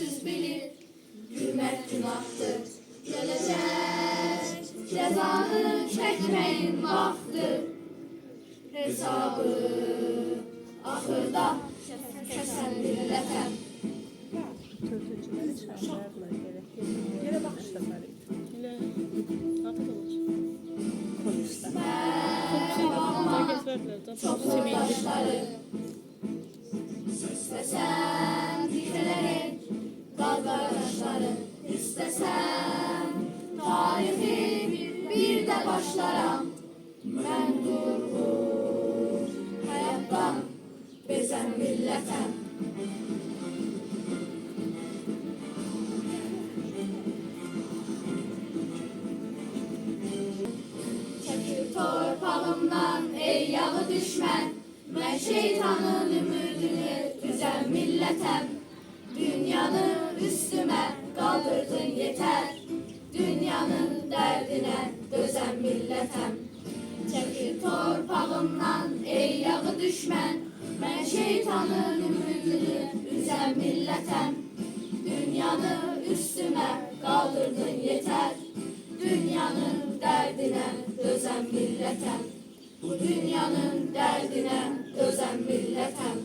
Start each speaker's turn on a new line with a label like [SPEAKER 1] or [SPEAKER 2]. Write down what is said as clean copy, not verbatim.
[SPEAKER 1] yüzsüz bilir, gülmek günahtır. Gelecek cezanı çekmeyin vaxtdır. Hesabı ahırda kesen millətəm.
[SPEAKER 2] Töltücüləri çağırırlar gerek. Yerə baxışlar elə adı da olur. Polislər.
[SPEAKER 1] Çok yoldaşları İstesem dikelerek dal kardeşleri İstesem tarihi bir de başlaram. Ben durgun hayattan bezen milletem. Çekil torpağımdan ey yalı düşmen. Ben şeytanın ümidini üzen milletem. Dünyanı üstüme kaldırdın yeter. Dünyanın derdine dözen milletem. Çekil torpağımdan ey yağı düşmen. Ben şeytanın ümidini üzen milletem. Dünyanı üstüme kaldırdın yeter. Dünyanın derdine dözen milletem. Bu dünyanın derdine dözen milletem.